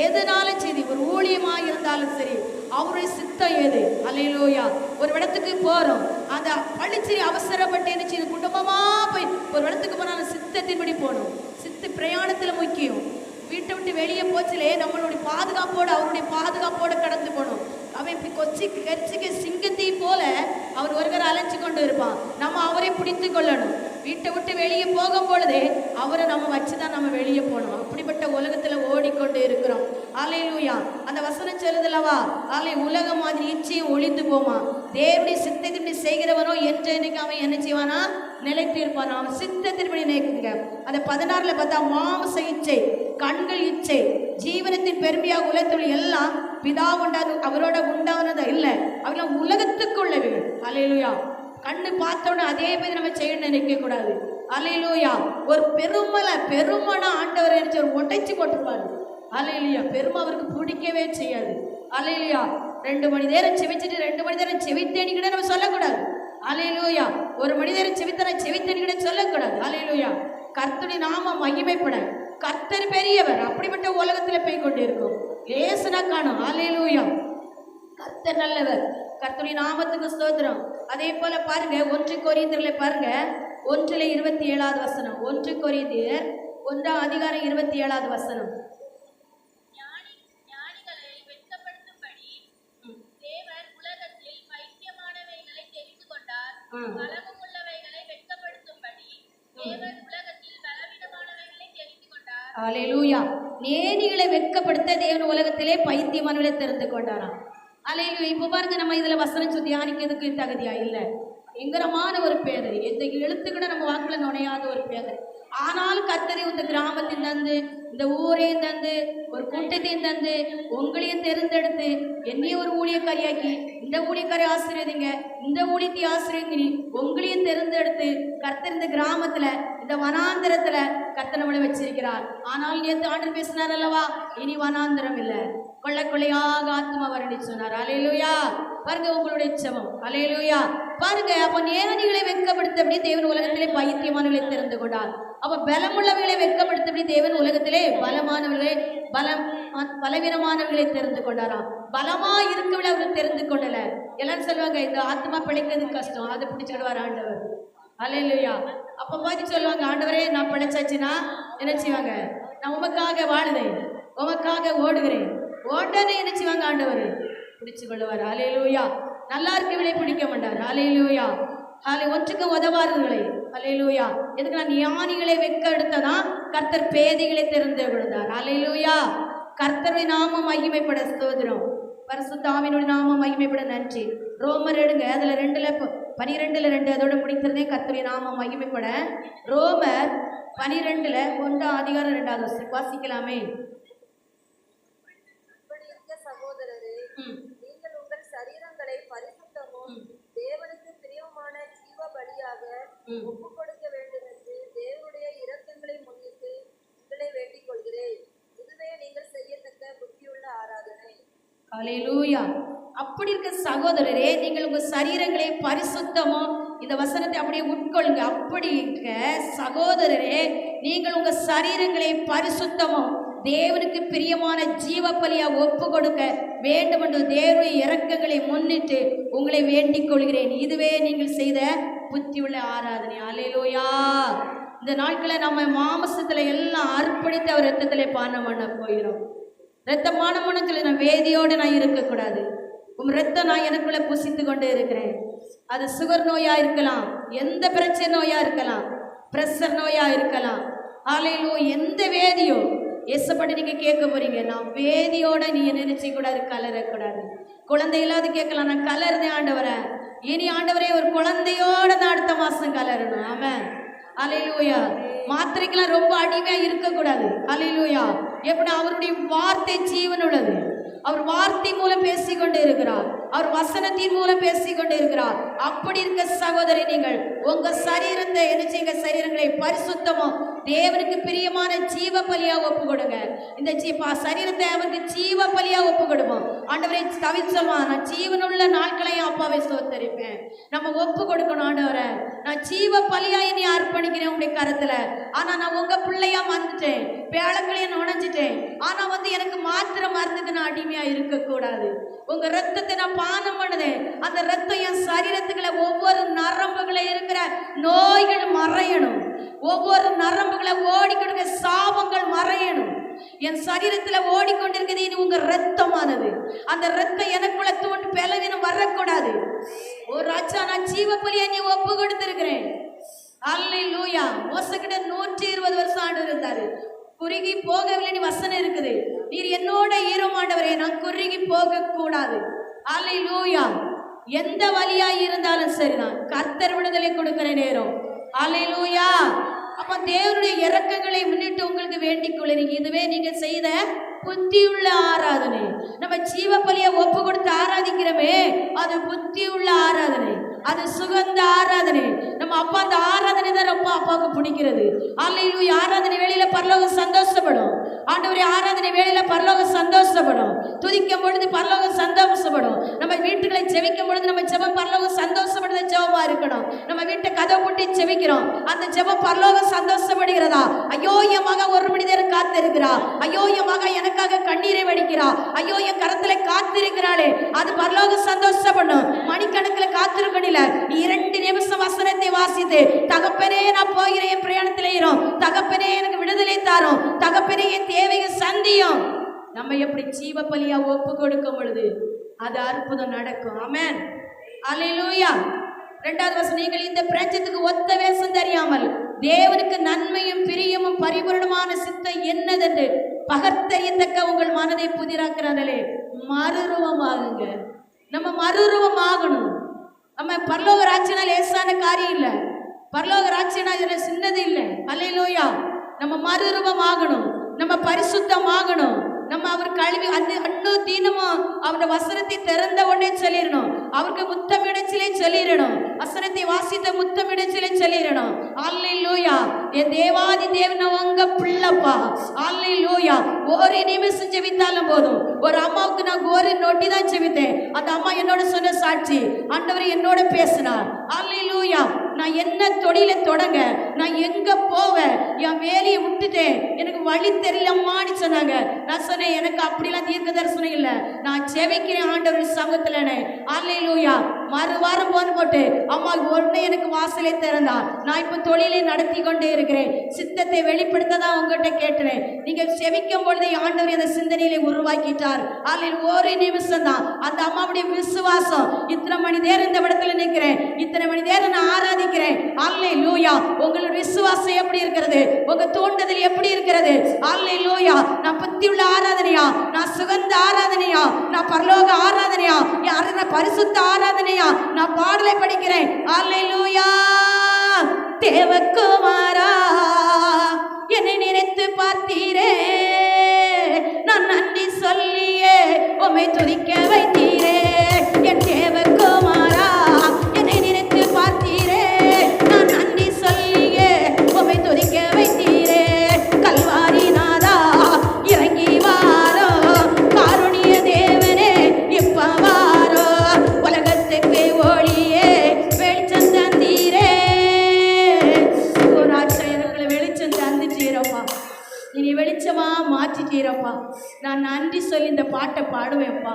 எதுனாலும் சரி, ஒரு ஊழியமாக இருந்தாலும் சரி, அவருடைய சித்தம் எது. அல்லேலூயா. ஒரு இடத்துக்கு போகிறோம், அந்த பழிச்சு அவசரப்பட்டு என்ன செய்யணும், குடும்பமாக போய் ஒரு இடத்துக்கு போனாலும் சித்தத்தின்படி போகணும். சித்து பிரயாணத்தில் முக்கியம். வீட்டை விட்டு வெளியே போச்சிலே நம்மளுடைய பாதுகாப்போடு, அவருடைய பாதுகாப்போடு கடந்து போகணும். அவன் இப்படி கரிச்சிக்க சிங்கத்தையும் போல அவர் ஒருவரை அலைஞ்சு கொண்டு இருப்பான். நம்ம அவரை பிடித்து கொள்ளணும். வீட்டை விட்டு வெளியே போகும் பொழுதே அவரை நம்ம வச்சுதான் நம்ம வெளியே போகணும். அப்படிப்பட்ட உலகத்துல ஓடிக்கொண்டு இருக்கிறோம். அல்லேலூயா. அந்த வசனம் சொல்லுதல்லவா, உலகம் மாதிரி இச்சையும் ஒளிந்து போமா, தேவனுடைய சித்தத்தின்படி செய்கிறவனோ என்றைக்கு அவன் என்ன செய்வானா, நிலைத்து இருப்பான். அவன் சித்தத்தின்படி நினைக்குங்க. அந்த 16 பார்த்தா மாம்ச இச்சை கண்கள் இச்சை ஜீவனத்தின் பெருமையாக உலகத்தில் எல்லாம் பிதா உண்டாது அவரோட உண்டானது இல்லை, அவெல்லாம் உலகத்துக்குள்ளவர்கள். அல்லேலூயா. கண்ணு பார்த்தோன்னே அதே மாதிரி நம்ம செய்யணும்னு நினைக்க கூடாது. அல்லேலூயா. ஒரு பெருமனா ஆண்டவர் நினைச்சு ஒரு உடைச்சு போட்டுப்பாரு. அல்லேலூயா. பெருமை அவருக்கு பிடிக்கவே செய்யாது. அல்லேலூயா. 2 மணி நேரம் செவிச்சுட்டு 2 மணி நேரம் செவித்தேனி கூட நம்ம சொல்லக்கூடாது. அல்லேலூயா. 1 மணி நேரம் செவித்தேனி கூட சொல்லக்கூடாது. அல்லேலூயா. கர்த்தருடைய நாம மகிமைப்பட, கர்த்தர் பெரியவர். அப்படிப்பட்ட உலகத்துல போய் கொண்டு இருக்கும். லேசனா காணும். அல்லேலூயா. கர்த்தர் நல்லவர். கர்த்தருடைய நாமத்துக்கு ஸ்தோத்திரம். அதே போல பாருங்க, 1 கொரிந்தியர்ல பாருங்க, 1:27 வசனம். 1 கொரிந்தியர் 1:27 வசனம். ஞானிகளை வெட்கப்படுத்தும்படி தேவன் உலகத்தில் பைத்தியமானவைகளை தெரிந்து கொண்டார். பலமும் உள்ளவைகளை வெட்கப்படுத்தும்படி தேவன் உலகத்தில் பலவிதமானவைகளை தெரிந்து கொண்டார். அல்லேலூயா. ஞானிகளை வெட்கப்படுத்த தேவன் உலகத்திலே பைத்தியமானவர்களை தெரிந்து கொண்டாராம். அல்லேலூயா. இப்போ பாருங்க, நம்ம இதுல வசனம் தியானிக்கிறதுக்கு தகுதியா இல்லை. பயங்கரமான ஒரு பேதரி, எந்த எழுத்து கூட நம்ம வாக்குல நுழையாத ஒரு பேதரி. ஆனாலும் கர்த்தரை இந்த கிராமத்தையும் தந்து, இந்த ஊரையும் தந்து, ஒரு கூட்டத்தையும் தந்து, உங்களையும் தேர்ந்தெடுத்து என்னையும் ஒரு ஊழியக்காரியாக்கி, இந்த ஊழியக்காரி ஆசிரியங்க, இந்த ஊழியத்தை ஆசிரியங்க, உங்களையும் தேர்ந்தெடுத்து கர்த்தர் இந்த கிராமத்துல, இந்த வனாந்திரத்துல கர்த்தர் நம்மளை வச்சிருக்கிறார். ஆனால் நேற்று ஆண்டவர் பேசினார் அல்லவா, இனி வனாந்திரம் இல்லை, கொள்ளை கொள்ளையாக ஆத்மா வரண்டி சொன்னார். அல்லேலூயா. பாருங்க உங்களுடைய செபம். அல்லேலூயா. பாருங்க, அப்ப ஞானிகளை வெட்கப்படுத்தபடி தேவன் உலகத்திலே பைத்தியமானவர்களை தெரிந்து கொண்டார். அப்ப பலமுள்ளவர்களை வெட்கப்படுத்தபடி தேவன் உலகத்திலே பலவீனமானவர்களை தெரிந்து கொண்டாராம். பலமா இருக்கவளை அவர் தெரிந்து கொண்டல. எல்லாரும் சொல்லுவாங்க, இந்த ஆத்மா பிழைக்கிறது கஷ்டம், அதை பிடிச்சிடுவார் ஆண்டவர். அல்லேலூயா. அப்ப மாதிரி சொல்லுவாங்க, ஆண்டவரே நான் பிழைச்சாச்சுன்னா என்ன செய்வாங்க, நான் உமக்காக வாழுதேன், உமக்காக ஓடுகிறேன், ஓட்டனை என்ன செய்வாங்க, ஆண்டவர் பிடிச்சு கொள்ளுவார். அல்லேலூயா. நல்லா இருக்கவளை பிடிக்க மாட்டார். அல்லேலூயா. ஒன்றுக்கும் உதவாதவர்களை. அல்லேலூயா. எதுக்கு நான் ஞானிகளை வெட்க எடுத்ததான் கர்த்தர் பேதைகளை தெரிந்து கொண்டார். அல்லேலூயா. கர்த்தருடைய நாமம் மகிமைப்பட ஸ்தோத்திரம். பரிசுத்த ஆவியினுடைய நாமம் மகிமைப்பட நன்றி. ரோமர் எடுங்க, அதுல 12:2 அதோட முடிக்கிறதே கர்த்தருடைய நாமம் மகிமைப்பட. ரோமர் 12:1 வாசிக்கலாமே. சகோதரரே, நீங்கள் உங்கள் சரீரங்களை பரிசுத்தமும் தேவனுக்கு பிரியமான ஜீவ பலியாக ஒப்புக் கொடுக்க வேண்டும் என்று தேவனுடைய இரக்கங்களை முன்னிட்டு உங்களை வேண்டிக் கொள்கிறேன். இதுவே நீங்கள் செய்யத்தக்க புத்தியுள்ள ஆராதனை. அல்லேலூயா. அப்படி இருக்க சகோதரரே, நீங்கள் உங்க சரீரங்களை பரிசுத்தமும், இந்த வசனத்தை அப்படியே உட்கொள்ளுங்க. அப்படி இருக்க சகோதரரே, நீங்கள் உங்க சரீரங்களை பரிசுத்தமும் தேவனுக்கு பிரியமான ஜீவ பலியா ஒப்பு கொடுக்க வேண்டும் என்று தேவனுடைய இரக்கங்களை முன்னிட்டு உங்களை வேண்டிக் கொள்கிறேன். இதுவே நீங்கள் செய்த புத்தியுள்ள ஆராதனை. அல்லேலூயா. இந்த நாட்களை நம்ம மாமசத்துல எல்லாம் அர்ப்பணித்து அவர் ரத்தத்திலே பானம் பண்ண போகிறோம். ரத்தம் பானம் பண்ண சொல்லி நான் வேதியோடு நான் இருக்கக்கூடாது. ரத்தம் நான் எனக்குள்ள புசித்து கொண்டே இருக்கிறேன். அது சுகர் நோயா இருக்கலாம், எந்த பிரச்சனை நோயா இருக்கலாம், பிரஷர் நோயா இருக்கலாம், ஆலையிலோ எந்த வேதியோ எசப்பட்டு நீங்க கேட்க போறீங்க. நான் வேதியோட நீ நினைச்சு கூடாது, கலரக்கூடாது. குழந்தை இல்லாத கேட்கலாம், நான் கலர்ந்தேன் ஆண்டவரே. இனி ஆண்டவரே ஒரு குழந்தையோட தான் அடுத்த மாசம் கலரணும். ஆமென். அல்லேலூயா. மாத்திரைக்கெல்லாம் ரொம்ப அடிமையா இருக்கக்கூடாது. அல்லேலூயா. எப்படி அவருடைய வார்த்தை ஜீவன் உள்ளது. அவர் வார்த்தை மூலம் பேசிக்கொண்டே இருக்கிறார். அவர் வசனத்தின் மூலம் பேசிக்கொண்டே இருக்கிறார். அப்படி இருக்க சகோதரி, நீங்கள் உங்க சரீரத்தை என்ன செய்யுங்க, சரீரங்களை பரிசுத்தமா தேவனுக்கு பிரியமான ஜீவ பலியா ஒப்பு கொடுங்க. இந்த சரீரத்தை அவருக்கு ஜீவ பலியா ஒப்பு கொடுப்போம். ஆண்டவரை தவிச்சமா, நான் ஜீவனுள்ள நாட்களையும் அப்பாவை சோத்தரிப்பேன். நம்ம ஒப்பு கொடுக்கணும். ஆண்டவரை, நான் ஜீவ பலியா இனி அர்ப்பணிக்கிறேன் உங்களுடைய கருத்துல. ஆனா நான் உங்க பிள்ளையா வந்துட்டேன், பேளங்களையும் நுழைஞ்சிட்டேன். ஆனா எனக்கு மாத்திரை மருந்துக்கு நான் அடிமையா இருக்கக்கூடாது. உங்க ரத்தத்தை நான் பானம் பண்ணுதேன். அந்த ரத்தம் என் சரீரத்துக்குள்ள ஒவ்வொரு நரம்புகளை இருக்கிற நோய்கள் மறையணும். ஒவ்வொரு நரம்புகளை ஓடிக்கொடுக்க சாபங்கள் மறையணும். என் சரீரத்துல ஓடிக்கொண்டிருக்கிறது இது உங்க ரத்தமானது. அந்த ரத்தம் எனக்குள்ள தூண்டு பலவீனம் வரக்கூடாது. ஒரு ராஜா, நான் ஜீவ பலியா நீ ஒப்பு கொடுத்திருக்கிறேன். அல்லேலூயா. மோசக்கிட்ட 120 வருஷம் ஆண்டு இருந்தாரு. குறுகி போகவில்லை வசனம் இருக்குது. நீர் என்னோட ஈரமாண்டவரே, நான் குறுகி போக கூடாது. அல்லேலூயா. எந்த வழியா இருந்தாலும் சரிதான், கர்த்தர் விடுதலை கொடுக்கிற நேரம். அல்லேலூயா. அப்ப தேவனுடைய இரக்கங்களை முன்னிட்டு உங்களுக்கு வேண்டிக் கொள்ளுறீங்க. இதுவே நீங்க செய்த புத்தியுள்ள ஆராதனை. நம்ம ஜீவ பலியை ஒப்பு கொடுத்து ஆராதிக்கிறோமே, அது புத்தியுள்ள ஆராதனை, அது சுகந்த ஆராதனை. நம்ம அப்பா அந்த ஆராதனை தான் ரொம்ப அப்பாவுக்கு பிடிக்கிறது. அல்லேலூயா. ஆராதனை வேளையில பரலோகம் சந்தோஷப்படும். ஆண்டவரே, ஆராதனை வேளையில பரலோகம் சந்தோஷப்படும். துதிக்கும் பொழுது பரலோகம் சந்தோஷப்படும். நம்ம வீட்டுகளை ஜெபிக்கும் பொழுது நம்ம ஜெபம் பரலோகம் சந்தோஷப்படுற ஜெபமா இருக்கணும். நம்ம வீட்டை கதவை பூட்டி ஜெபிக்கிறோம், அந்த ஜெபம் பரலோகம் சந்தோஷப்படுகிறதா? ஐயோ, என் மகன் 1 மணி நேரம் காத்திருக்கிறா, ஐயோ என் மகன் எனக்காக கண்ணீரை வடிக்கிறா, ஐயோ என் கரத்துல காத்திருக்கிறாளே, அது பரலோகம் சந்தோஷப்படும். மணிக்கணக்கில் காத்திருக்கணும். 2 நிமிஷம் வசனத்தை வாசித்து, தகப்பனே நான் போகிறேன், என் பிரயாணத்திலே இரும், தகப்பனே எனக்கு விடுதலை தாரும், தகப்பனே என் தேவையை சந்தியும். நம்ம எப்படி ஜீவ பலியா ஒப்பு கொடுக்கும் பொழுது அது அற்புதம் நடக்கும். ஆமென். அல்லேலூயா. 2வது வசனம், நீங்கள் இந்த பிரஞ்சத்துக்கு ஒத்த வேஷம் தெரியாமல் தேவனுக்கு நன்மையும் பிரியமும் பரிபூரணமான சித்தம் என்னதென்று பகர்த்தறியத்தக்க உங்கள் மனதை புதிராக்குறாங்களே, மறுரூபமாகுங்க. நம்ம மறுரூபம் ஆகணும். நம்ம பரலோக ராட்சியனா லேசான காரியம் இல்லை. பரலோக ராட்சியனா இதில் சின்னது இல்லை. அல்லேலூயா. நம்ம மறுரூபம் ஆகணும், நம்ம பரிசுத்தம் ஆகணும். நம்ம அவர் கழுவி அன்னு தீனமும் அவருடைய வசனத்தை திறந்த உடனே சொல்லிடணும். அவருக்கு முத்தமிடச்சிலே சொல்லிடணும். வசனத்தை வாசித்த முத்தமிடச்சிலே சொல்லிடணும். அல்லேலூயா. என் தேவாதி தேவன் உங்க பிள்ளைப்பா. அல்லேலூயா. 1 நிமிஷம் ஜெபித்தாலும் போதும். ஒரு அம்மாவுக்கு நான் 1 நொடி தான் ஜெபித்தேன். அந்த அம்மா என்னோட சொன்ன சாட்சி, ஆண்டவர் என்னோட பேசினார். அல்லேலூயா. நான் என்ன தொழிலை தொடங்க, நான் எங்க போவேன், என் வேலையை விட்டுட்டேன், எனக்கு வழி தெரியலம்மான்னு சொன்னாங்க. நான் சொன்னேன், எனக்கு அப்படிலாம் தீர்க்க தரிசனம் இல்லை, நான் செவிக்கிறேன் ஆண்டவர் சமூகத்திலே. அல்லேலூயா. மறுவாரம் போட்டு அம்மா உடனே எனக்கு வாசலை திறந்தா. நான் இப்போ தொழிலை நடத்தி கொண்டே இருக்கிறேன். சித்தத்தை வெளிப்படுத்த தான் உங்ககிட்ட கேட்டுறேன். நீங்கள் செவிக்கும் பொழுது ஆண்டவர் அந்த சிந்தனையிலே உருவாக்கிட்டார். அதில் 1 நிமிஷம் தான் அந்த அம்மாவுடைய விசுவாசம். இத்தனை மணி நேரம் இந்த இடத்துல நிற்கிறேன், இத்தனை மணி நேரம் நான் ஆராதிக்கிறேன். அல்லேலூயா. உங்களுடைய விசுவாசம் எப்படி இருக்கிறது? உங்க தூண்டுதல் எப்படி இருக்கிறது? அல்லேலூயா. நான் புத்தியுள்ள ஆராதனையா, நான் சுகந்த ஆராதனையா, நான் பரலோக ஆராதனையா, நான் பரிசுத்த ஆராதனையா, நான் பாடலை படிக்கிறேன். அல்லேலூயா. தேவகுமாரா, என்னை நினைத்து பார்த்தீரே, நான் நன்றி சொல்லியே உம்மை துதிக்க வைத்தீரே. என் தேவகுமாரா, என்னை நினைத்து பார்த்தீரே, நான் நன்றி சொல்லியே உம்மை துதிக்க வைத்தீரே. கல்வாரி நாதா, இறங்கி வாரோ, காருணிய தேவனே இப்ப வாரோ, உலகத்துக்கு ஒளியே வெளிச்சம் தந்தீரே. ஒரு ஆட்சி எனக்குள்ள வெளிச்சம் தந்துட்டீரப்பா. இனி வெளிச்சமா மாற்றிட்டீர். மாத்திரப்பா. நான் நன்றி சொல்லி இந்த பாட்டை பாடுவேன்ப்பா.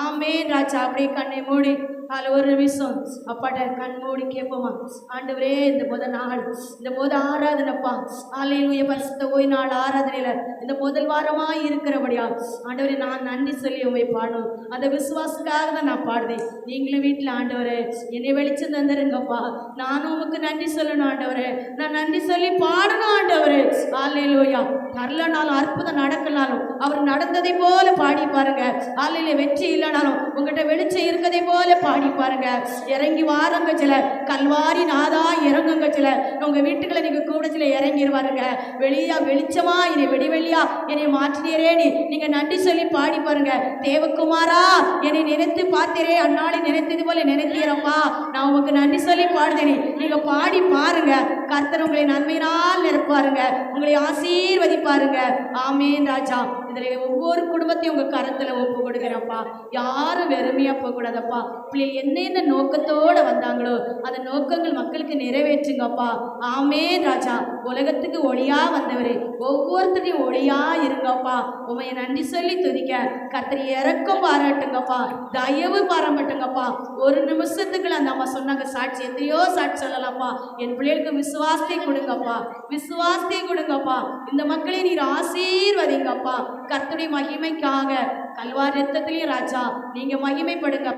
ஆமென் ராஜா. அப்படியே கண்ணை மூடி அதில் ஒரு நிமிஷம் அப்பாட்ட கண் மூடி கேட்போமா. ஆண்டவரே, இந்த நாள் இந்த ஆராதனைப்பா, அல்லேலூயா, பரிசுத்த ஓய் நாள் ஆராதனையில் இந்த முதல் வாரமாக இருக்கிறபடியா ஆண்டவரே நான் நன்றி சொல்லி உண்மை பாடணும். அந்த விசுவாசத்துக்காக தான் நான் பாடுவேன். நீங்களும் வீட்டில் ஆண்டவரே என்னை வெளிச்சம் தந்துருங்கப்பா. நானும் உமக்கு நன்றி சொல்லணும் ஆண்டவரே. நான் நன்றி சொல்லி பாடணும் ஆண்டவரே. அல்லேலூயா. தரலனாலும் அற்புதம் நடக்கலாலும் அவர் நடந்ததை போல பாடி பாருங்க. அல்லேலூயா. வெற்றி இல்லைனாலும் உங்கள்கிட்ட வெளிச்சம் இருக்கதை போல பாடி பாருங்க. இறங்கி வாரங்க சில கல்வாரி நாதா இறங்குங்க சில உங்க வீட்டுக்களை நீங்க கூட சில இறங்கிடுவாருங்க. வெளியா வெளிச்சமா என்னை வெடிவெளியா என்னை மாற்றினீரே நீங்க நன்றி சொல்லி பாடி பாருங்க. தேவகுமாரா, என்னை நினைத்து பார்த்தீரே, அந்நாளை நினைத்தது போல நினைத்தீரப்பா, நான் உங்களுக்கு நன்றி சொல்லி பாடுதேனே. நீங்க பாடி பாருங்க. கர்த்தர் உங்களை நன்மையினால் நிரப்பாருங்க, உங்களை ஆசீர்வதிப்பாருங்க. ஆமென் ராஜா. இதில் ஒவ்வொரு குடும்பத்தையும் உங்க கரத்துல ஒப்பு கொடுக்குறப்பா. யாரும் வெறுமையா போகக்கூடாதப்பா. பிள்ளைகள் என்னென்ன நோக்கத்தோடு வந்தாங்களோ அந்த நோக்கங்கள் மக்களுக்கு நிறைவேற்றுங்கப்பா. ஆமென் ராஜா. உலகத்துக்கு ஒளியா வந்தவரே, ஒவ்வொருத்தரையும் ஒளியா இருங்கப்பா. உமையை நன்றி சொல்லி துதிக்க கர்த்தர் இறக்கம் பாராட்டுங்கப்பா, தயவு பாராட்டுங்கப்பா. ஒரு நிமிஷத்துக்குள்ள அந்த அம்மா சொன்னாங்க சாட்சி, எத்தனையோ சாட்சி சொல்லலாம்ப்பா. என் பிள்ளைகளுக்கு விசுவாசத்தை கொடுங்கப்பா, விசுவாசத்தை கொடுங்கப்பா. இந்த மக்களை நீர் ஆசீர்வதிங்கப்பா. கர்த்தருடைய மகிமைக்காக கல்வாரி ரத்தத்திலேயே ராஜா நீங்க மகிமைப்படுங்க.